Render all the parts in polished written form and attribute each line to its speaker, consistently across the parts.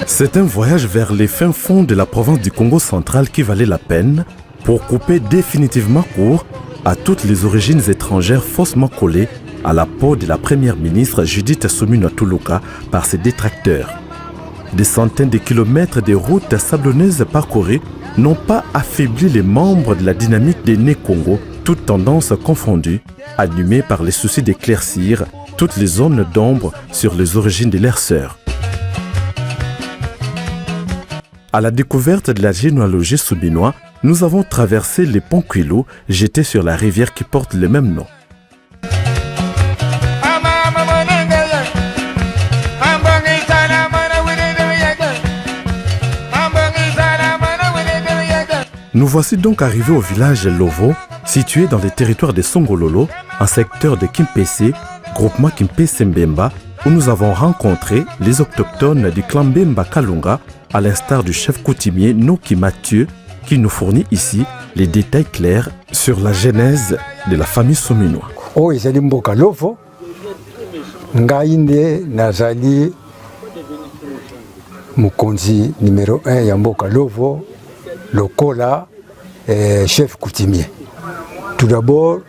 Speaker 1: C'est un voyage vers les fins fonds de la province du Congo central qui valait la peine pour couper définitivement court à toutes les origines étrangères faussement collées à la peau de la première ministre Judith Suminwa Tuluka par ses détracteurs. Des centaines de kilomètres de routes sablonneuses parcourues n'ont pas affaibli les membres de la dynamique des Né-Congo, toutes tendances confondues, animées par les soucis d'éclaircir toutes les zones d'ombre sur les origines de leurs sœurs. À la découverte de la généalogie souminoise, nous avons traversé les ponts Kwilu jetés sur la rivière qui porte le même nom. Nous voici donc arrivés au village Lovo, situé dans les territoires de Songololo, un secteur de Kimpese, groupement Kimpese Mbemba, où nous avons rencontré les autochtones du clan Mbemba Kalunga, à l'instar du chef coutumier Noki Mathieu, qui nous fournit ici les détails clairs sur la genèse de la famille Suminwa.
Speaker 2: Oh, ezali mboka Lovo, ngai nde nazali mokonzi numéro 1 ya mboka Lovo, lokola chef coutumier. Tout d'abord,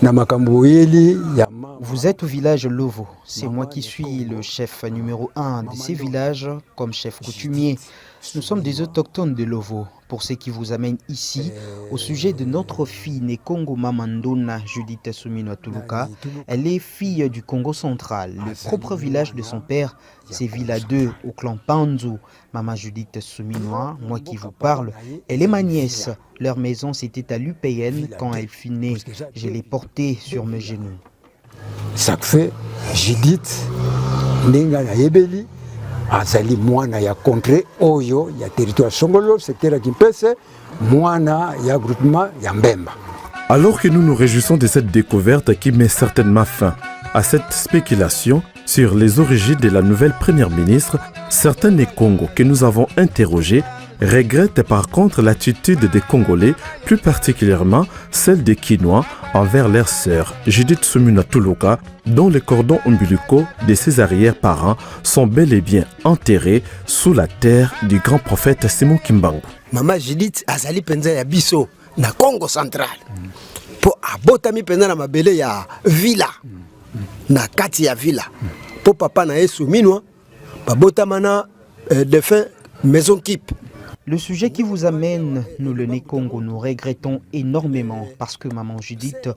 Speaker 2: na makambo yeli ya.
Speaker 3: Vous êtes au village Lovo. C'est moi qui suis le chef numéro 1 de ces villages comme chef coutumier. Nous sommes des autochtones de Lovo. Pour ce qui vous amène ici, au sujet de notre fille Né-Congo Mamandona Judith Suminwa Tuluka, elle est fille du Congo central. Le propre village de son père, c'est Villa 2 au clan Panzu. Maman Judith Suminwa, moi qui vous parle, elle est ma nièce. Leur maison c'était à l'UPN quand elle fut née. Je l'ai portée sur mes genoux.
Speaker 2: Ça fait Judith Nenga na Yebeli. Azali mwana ya contrée oyo ya territoire Songolo, secteur ya Kimpese, mwana ya groupement ya Mbemba.
Speaker 1: Alors que nous nous réjouissons de cette découverte qui met certainement fin à cette spéculation sur les origines de la nouvelle première ministre, certains des Congos que nous avons interrogés regrettent par contre l'attitude des Congolais, plus particulièrement celle des Kinois envers leur sœur Judith Suminwa Tuluka, dont les cordons ombilicaux de ses arrière-parents sont bel et bien enterrés sous la terre du grand prophète Simon Kimbangu.
Speaker 4: Maman Judith azali penza ya biso na Congo central. Po abotami penza na mabele ya villa. Na kati ya villa. Po papa na Suminwa babotama na défunt maison Kip.
Speaker 3: Le sujet qui vous amène, nous le Né-Congo, nous regrettons énormément parce que maman Judith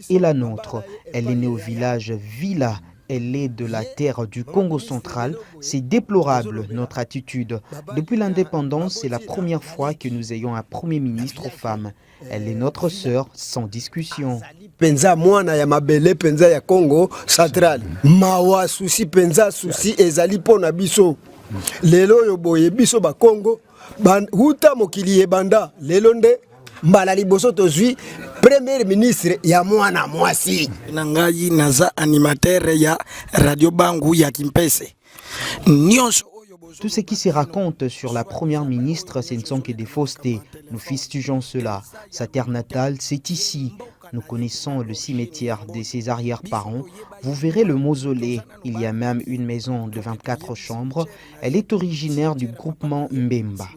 Speaker 3: est la nôtre. Elle est née au village Villa, elle est de la terre du Congo central. C'est déplorable notre attitude. Depuis l'indépendance, c'est la première fois que nous ayons un premier ministre femme. Elle est notre sœur sans discussion.
Speaker 4: Penza mwana ya mabele penza ya Congo central. Mawa souci penza souci ezali pona biso. Lelo yo boye biso ba Congo. Huta mokili ebanda lelo nde mbala liboso tozwi premier ministre ya mwana mwasi
Speaker 5: na ngai naza animateur ya radio bangu ya Kimpese.
Speaker 3: Tout ce qui se raconte sur la première ministre, ce ne sont que des faussetés. Nous fustigeons cela. Sa terre natale, c'est ici. Nous connaissons le cimetière de ses arrière-parents. Vous verrez le mausolée. Il y a même une maison de 24 chambres. Elle est originaire du groupement Mbemba.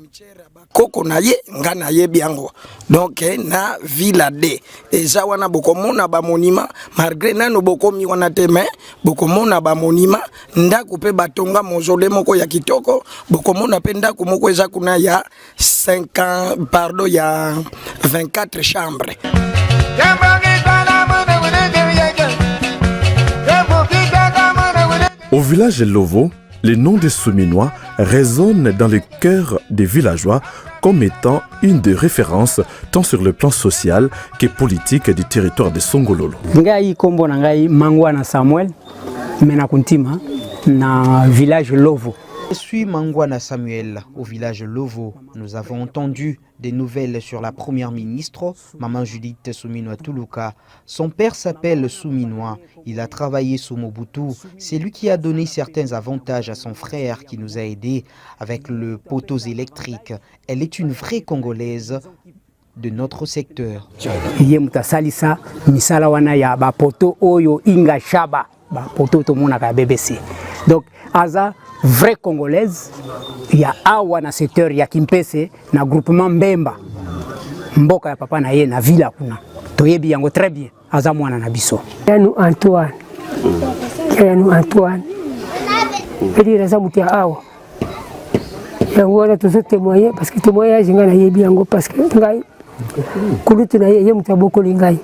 Speaker 5: Koko na ye nga na ye biango. Donc na Villa D. Eza wana bokomona ba monima malgré nano bokomi wana teme bokomona ba monima ndako pe batonga mausolée moko ya kitoko bokomona pe ndako moko eza kuna ya 5 pardon ya 24 chambres.
Speaker 1: Au village Lovo, le nom des Suminwa résonne dans le cœur des villageois comme étant une des références tant sur le plan social que politique du territoire de Songololo.
Speaker 6: Ngai kombo na ngai Mangwana Samuel mena kuntima na village Lovo.
Speaker 3: Je suis Mangwana Samuel au village Lovo. Nous avons entendu des nouvelles sur la première ministre, maman Judith Suminwa Tuluka. Son père s'appelle Suminwa. Il a travaillé sous Mobutu. C'est lui qui a donné certains avantages à son frère qui nous a aidés avec le poteau électrique. Elle est une vraie Congolaise de notre secteur.
Speaker 6: Ye mutasalisa misala wana ya ba poto oyo inga shaba ba poto to mona ka BBC. Donc aza vraie congolaise ya awa na secteur ya Kimpese na groupement Mbemba mboka ya papa na ye na villa kuna toyebi yango très bien aza mwana na biso
Speaker 7: yanu Antoine eli raza mutia awa yango wana tozo témoigner parce que témoignage nga na yebi yango parce que ngai kulutu na ye mutaboko lingai.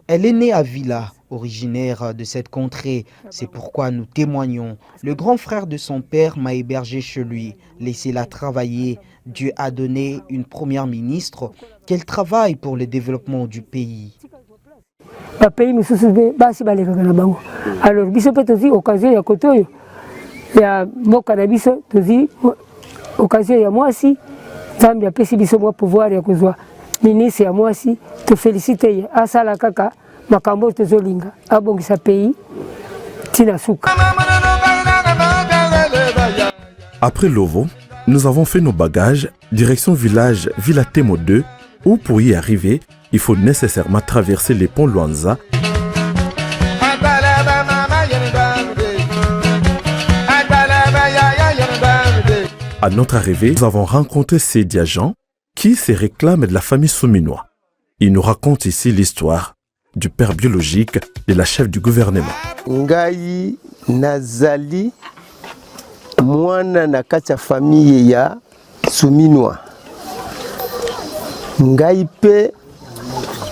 Speaker 3: Elle est née à Villa, originaire de cette contrée. C'est pourquoi nous témoignons. Le grand frère de son père m'a hébergé chez lui. Laissez-la travailler. Dieu a donné une première ministre. Qu'elle travaille pour le développement du pays.
Speaker 7: Pays alors, biso peut aussi occasion ya kotoyo. Ya moka na biso tozi occasion ya mwasi. Zambi apesi biso mwa pouvoir ya kozwa ministre ya mwasi. Te féliciter asala kaka makambo tozolinga abongisa pays tina suka.
Speaker 1: Après Lovo, nous avons fait nos bagages direction village Villa Temo 2 où pour y arriver, il faut nécessairement traverser les ponts Luanza. À notre arrivée, nous avons rencontré Sédia Jean qui se réclame de la famille Souminois. Il nous raconte ici l'histoire du père biologique de la chef du gouvernement.
Speaker 8: Ngai nazali mwana na kati famille ya Souminois. Ngai pe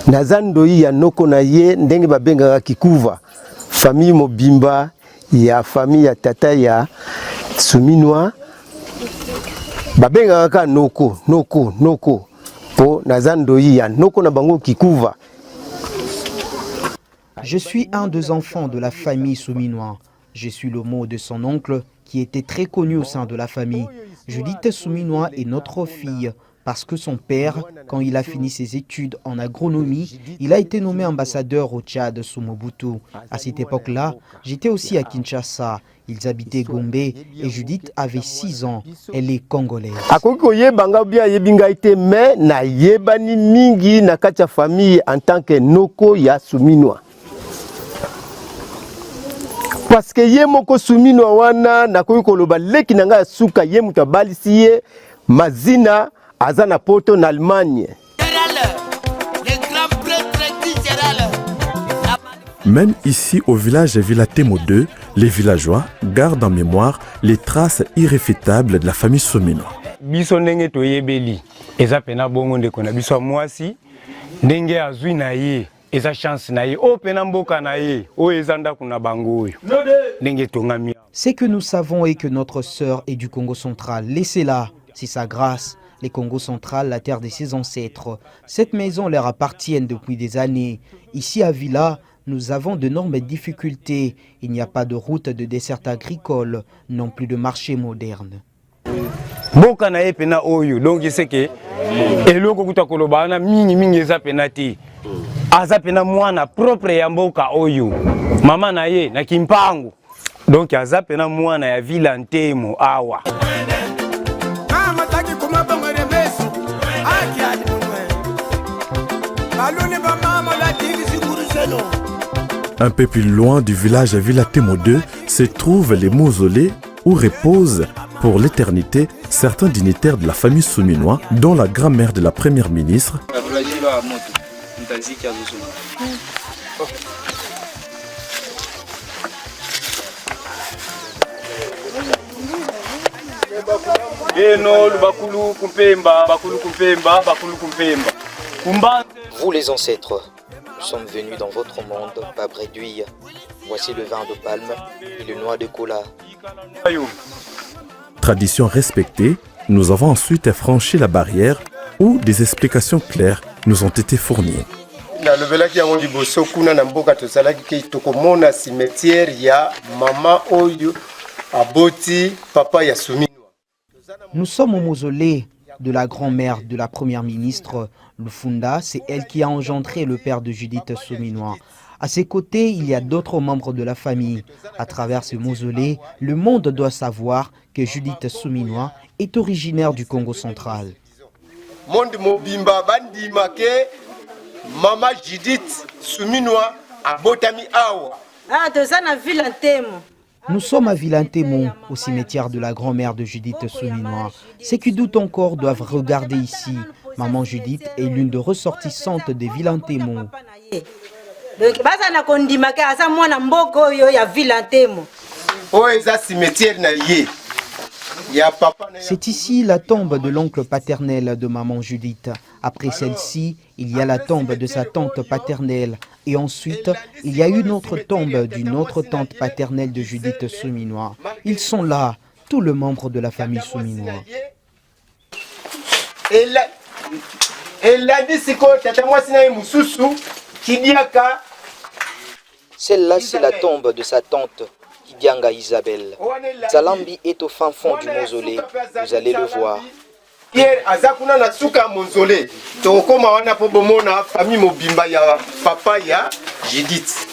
Speaker 8: nazandoi ya noko na ye ndenge babengaka Kikuva. Famille mobimba ya famille ya tata ya Souminois. Babengaka noko po nazandoi ya noko na bango Kikuva.
Speaker 3: Je suis un des enfants de la famille Souminois. Je suis le mot de son oncle qui était très connu au sein de la famille. Judith Souminois est notre fille parce que son père, quand il a fini ses études en agronomie, il a été nommé ambassadeur au Tchad sous Mobutu. À cette époque-là, j'étais aussi à Kinshasa. Ils habitaient Gombe et Judith avait 6 ans. Elle est congolaise.
Speaker 8: Mais na yebani mingi na kati famille en tant que noko ya Souminois. Parce que ye moko Souminois wana na koloba leki nanga suka ye muta balisiye mazina azana poto en Allemagne.
Speaker 1: Même ici au village Villa Temo 2, les villageois gardent en mémoire les traces irréfutables de la famille Souminois.
Speaker 9: Biso ndenge toyebeli eza pena bongo ndeko na biso mwasi ndenge azwi na ye eza chance na ye o pena mboka na ye o eza ndako na bango oyo ndenge tongami.
Speaker 3: C'est que nous savons et que notre sœur est du Congo central. Laissez-la, c'est sa grâce. Les Congo central, la terre de ses ancêtres. Cette maison leur appartient depuis des années. Ici à Villa, nous avons d'énormes difficultés. Il n'y a pas de route de dessert agricole, non plus de marché moderne.
Speaker 9: Mboka na ye pena oyo donc c'est que eloko kuta koloba na mingi eza pena ti aza pena mwana propre ya mboka oyo mama na ye na kimpangu donc aza pena mwana ya Villa Ntemo awa.
Speaker 1: Un peu plus loin du village Villa Temo 2 se trouvent les mausolées où reposent pour l'éternité certains dignitaires de la famille Souminois, dont la grand-mère de la première ministre,
Speaker 3: Vous les ancêtres, nous sommes venus dans votre monde, pas bréduire. Voici le vin de palme et le noix de cola.
Speaker 1: Tradition respectée, nous avons ensuite franchi la barrière où des explications claires nous ont été fournies.
Speaker 3: Nous sommes au mausolée de la grand-mère de la première ministre, Lufunda. C'est elle qui a engendré le père de Judith Souminois. À ses côtés, il y a d'autres membres de la famille. À travers ce mausolée, le monde doit savoir que Judith Souminois est originaire du Congo central.
Speaker 8: Monde mobimba bandima ke mama Judith Souminois a botami awa.
Speaker 10: Ah, tozana Villa Ntemo.
Speaker 3: Nous sommes à Vilantémon, au cimetière de la grand-mère de Judith Souminois. Ceux qui doutent encore doivent regarder ici. Maman Judith est l'une des ressortissantes de Vilantémon. C'est ici la tombe de l'oncle paternel de maman Judith. Après celle-ci, il y a la tombe de sa tante paternelle. Et ensuite, il y a une autre tombe d'une autre tante paternelle de Judith Souminois. Ils sont là, tous les membres de la famille Souminois. Celle-là, c'est la tombe de sa tante, Kidianga Isabelle. Zalambi est au fin fond du mausolée. Vous allez le voir.
Speaker 8: Pierre azakuna na suka monzole tokoma wana po bomona famille mobimba ya papa ya Judith.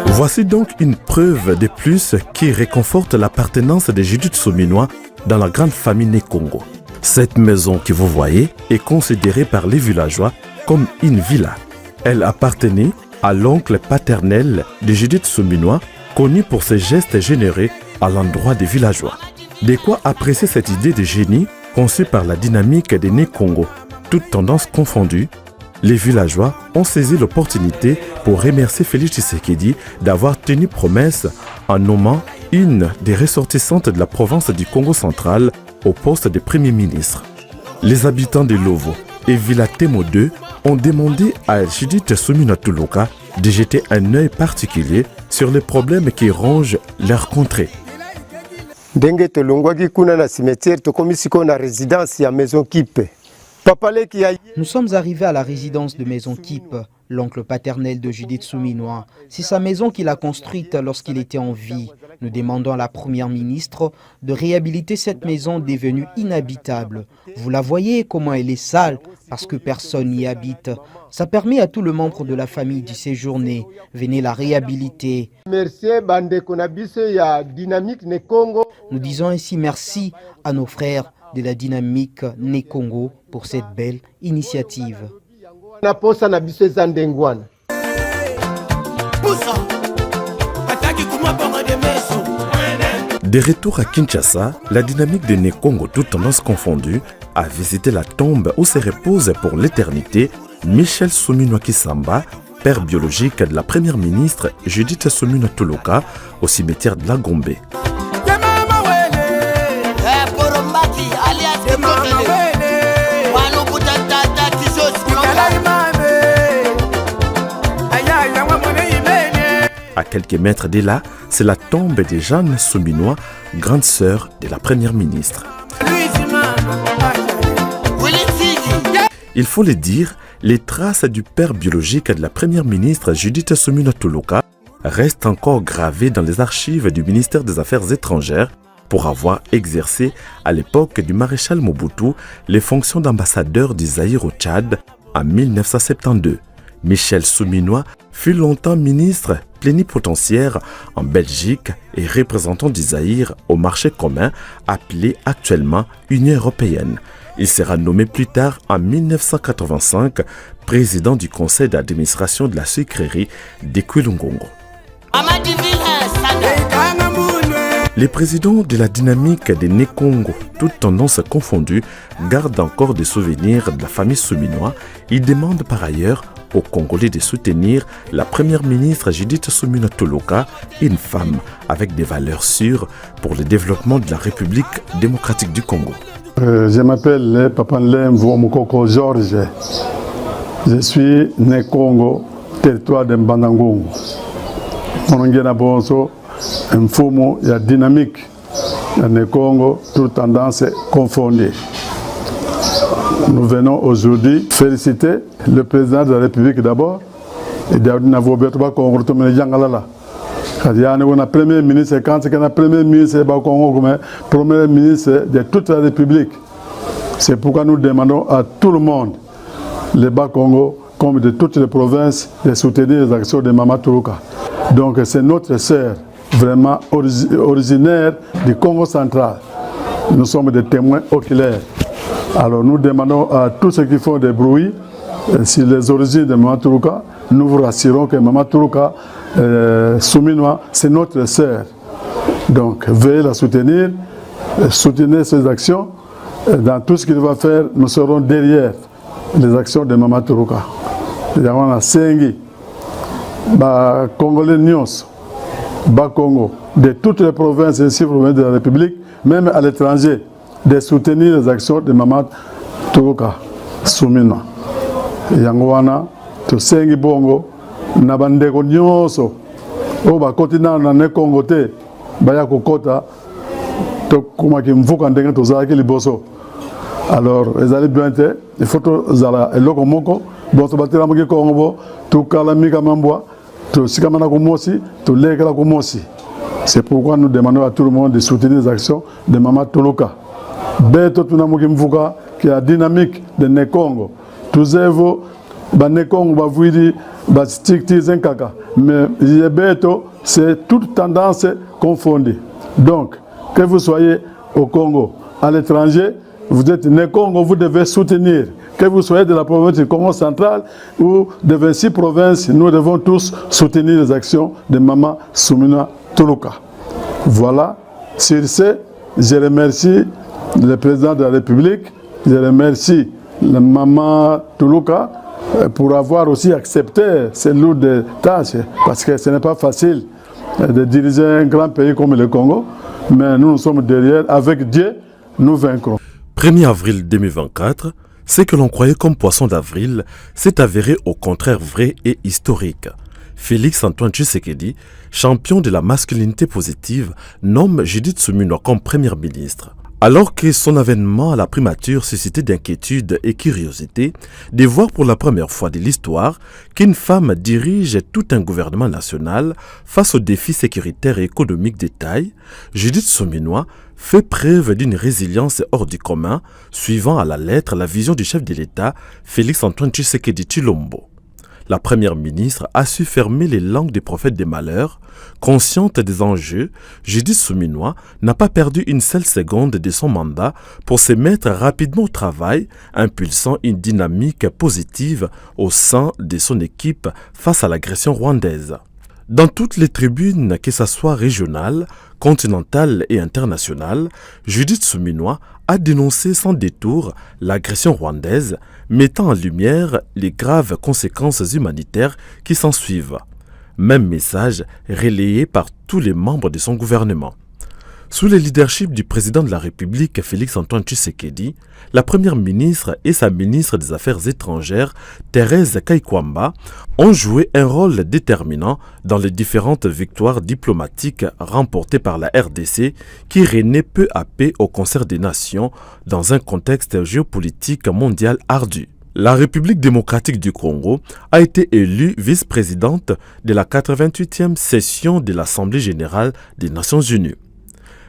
Speaker 1: Voici donc une preuve de plus qui réconforte l'appartenance de Judith Souminois dans la grande famille Nekongo. Cette maison que vous voyez est considérée par les villageois comme une villa. Elle appartenait à l'oncle paternel de Judith Souminois, connu pour ses gestes généreux à l'endroit des villageois. De quoi apprécier cette idée de génie conçue par la dynamique des Nekongo. Toutes tendances confondues, les villageois ont saisi l'opportunité pour remercier Félix Tshisekedi d'avoir tenu promesse en nommant une des ressortissantes de la province du Congo central au poste de Premier ministre. Les habitants de Lovo et Vilatemo 2 ont demandé à Judith Souminois Tuluka de jeter un œil particulier sur les problèmes qui rongent leur contrée.
Speaker 8: Ndenge tolongwaki kuna na cimetière tokomisiko na résidence ya Maison Kipe.
Speaker 3: Nous sommes arrivés à la résidence de Maison Kipe, l'oncle paternel de Judith Souminois. C'est sa maison qu'il a construite lorsqu'il était en vie. Nous demandons à la première ministre de réhabiliter cette maison devenue inhabitable. Vous la voyez comment elle est sale parce que personne n'y habite. Ça permet à tout le membre de la famille d'y séjourner. Venez la réhabiliter. Nous disons ainsi merci à nos frères de la dynamique Nekongo pour cette belle initiative.
Speaker 1: De retour à Kinshasa, la dynamique de Nekongo, toutes tendances confondues, a visité la tombe où se repose pour l'éternité Michel Souminois Kisamba, père biologique de la première ministre Judith Souminois Tuluka, au cimetière de la Gombe. À quelques mètres de là, c'est la tombe de Jeanne Souminois, grande sœur de la première ministre. Il faut le dire, les traces du père biologique de la première ministre Judith Souminois Tuluka restent encore gravées dans les archives du ministère des Affaires étrangères pour avoir exercé, à l'époque du maréchal Mobutu, les fonctions d'ambassadeur du Zaïre au Tchad en 1972. Michel Souminois fut longtemps ministre plénipotentiaire en Belgique et représentant du Zaïre au marché commun appelé actuellement Union européenne. Il sera nommé plus tard en 1985 président du conseil d'administration de la sucrerie de Kwilungongo. Les présidents de la dynamique des Nekongo, toutes tendances confondues, gardent encore des souvenirs de la famille Souminois. Ils demandent par ailleurs aux Congolais de soutenir la première ministre Judith Souminois Tuluka, une femme avec des valeurs sûres pour le développement de la République démocratique du Congo.
Speaker 10: Je m'appelle Papa Lemvo Mukoko Georges. Je suis né Congo, territoire de Mbandangongo. Mon bonso, un fumo, il y a dynamique. Né Congo, toute tendance confondue. Nous venons aujourd'hui féliciter le président de la République d'abord et d'Audina Vobertoba Congo, il y a un premier ministre, quand il y a un premier ministre premier ministre de toute la République. C'est pourquoi nous demandons à tout le monde, les Bas-Congo, comme de toutes les provinces, de soutenir les actions de Mama Tuluka. Donc c'est notre sœur, vraiment originaire du Congo central. Nous sommes des témoins oculaires. Alors nous demandons à tous ceux qui font des bruits sur les origines de Maman Tourouka, nous vous rassurons que Maman Tourouka Souminois, c'est notre sœur. Donc, veuillez la soutenir, soutenez ses actions. Dans tout ce qu'il va faire, nous serons derrière les actions de Maman Tourouka. Il y a un Sengi, Congolais Nyos, Congo, de toutes les provinces et provinces de la République, même à l'étranger, de soutenir les actions de Maman Tourouka Souminois. Yangoana, to Sengi Bongo, Nabandeko Nyoso, Oba Kotina na Congo te, Baya Kokota, to Kumaki Mvuka Ndenge Tozaki Liboso. Alors, les allez bien, il faut que Zala et Lokomoko, bon, tu vas te Congo, tu Kalamika Mamboa, tu Sikamana Komosi, tu Lekala Komosi. C'est pourquoi nous demandons à tout le monde de soutenir les actions de Maman Tourouka. Beto Tunamuki Mvuka, qui est la dynamique de Nekongo. Tuzevo, Nekongo, Bavouidi, Bastikti, Zenkaka. Mais Beto, c'est toute tendance confondue. Donc, que vous soyez au Congo, à l'étranger, vous êtes né Congo, vous devez soutenir. Que vous soyez de la province du Congo central ou de 26 provinces, nous devons tous soutenir les actions de Maman Souminois Tourouka. Voilà. Sur ce, je remercie le président de la République, je remercie la Maman Tourouka pour avoir aussi accepté ces lourdes tâches, parce que ce n'est pas facile de diriger un grand pays comme le Congo, mais nous sommes derrière. Avec Dieu, nous vaincrons.
Speaker 1: 1er avril 2024, ce que l'on croyait comme poisson d'avril s'est avéré au contraire vrai et historique. Félix Antoine Tshisekedi, champion de la masculinité positive, nomme Judith Suminwa comme première ministre. Alors que son avènement à la primature suscitait d'inquiétude et curiosité, de voir pour la première fois de l'histoire qu'une femme dirige tout un gouvernement national face aux défis sécuritaires et économiques de taille, Judith Suminwa fait preuve d'une résilience hors du commun, suivant à la lettre la vision du chef de l'État, Félix Antoine Tshisekedi Tshilombo. La première ministre a su fermer les langues des prophètes des malheurs. Consciente des enjeux, Judith Suminwa n'a pas perdu une seule seconde de son mandat pour se mettre rapidement au travail, impulsant une dynamique positive au sein de son équipe face à l'agression rwandaise. Dans toutes les tribunes, que ce soit régionales, continentales et internationales, Judith Suminwa a dénoncé sans détour l'agression rwandaise, mettant en lumière les graves conséquences humanitaires qui s'ensuivent. Même message relayé par tous les membres de son gouvernement. Sous le leadership du président de la République, Félix Antoine Tshisekedi, la première ministre et sa ministre des Affaires étrangères, Thérèse Kaikwamba, ont joué un rôle déterminant dans les différentes victoires diplomatiques remportées par la RDC qui renaît peu à peu au concert des nations dans un contexte géopolitique mondial ardu. La République démocratique du Congo a été élue vice-présidente de la 88e session de l'Assemblée générale des Nations unies.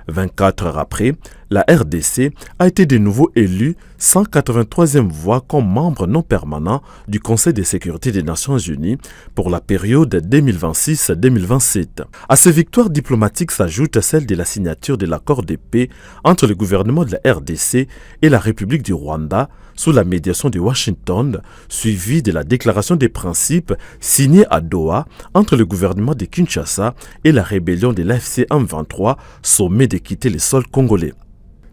Speaker 1: 24 heures après, la RDC a été de nouveau élue 183e fois comme membre non permanent du Conseil de sécurité des Nations unies pour la période 2026-2027. À ces victoires diplomatiques s'ajoute celle de la signature de l'accord de paix entre le gouvernement de la RDC et la République du Rwanda sous la médiation de Washington, suivie de la déclaration des principes signée à Doha entre le gouvernement de Kinshasa et la rébellion de l'AFC M23, sommet de quitter le sol congolais.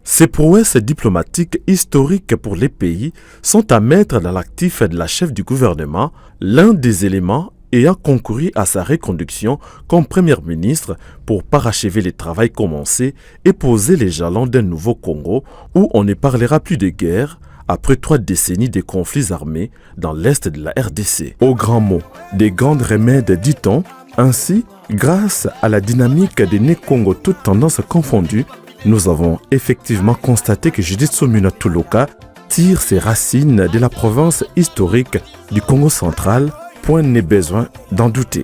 Speaker 1: Ces prouesses diplomatiques historiques pour les pays sont à mettre dans l'actif de la chef du gouvernement, l'un des éléments ayant concouru à sa reconduction comme première ministre pour parachever le travail commencé et poser les jalons d'un nouveau Congo où on ne parlera plus de guerre après 3 décennies de conflits armés dans l'est de la RDC. Au grand mot, des grands remèdes, dit-on. Ainsi, grâce à la dynamique des Né-Congo toutes tendances confondues, nous avons effectivement constaté que Judith Suminwa Tourouka tire ses racines de la province historique du Congo central, point n'est besoin d'en douter.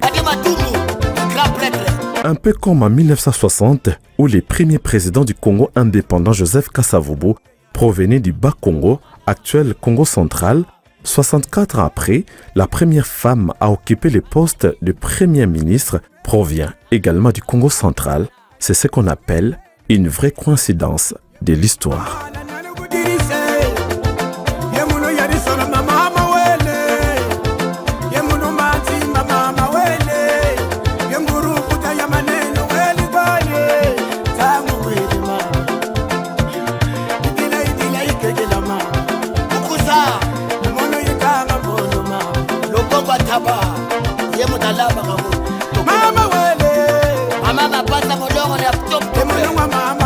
Speaker 1: Un peu comme en 1960, où les premiers présidents du Congo indépendant Joseph Kasavubu provenaient du Bas-Congo, actuel Congo central. 64 ans après, la première femme à occuper le poste de Premier ministre provient également du Congo central. C'est ce qu'on appelle une vraie coïncidence de l'histoire.
Speaker 11: pasa modongo na top.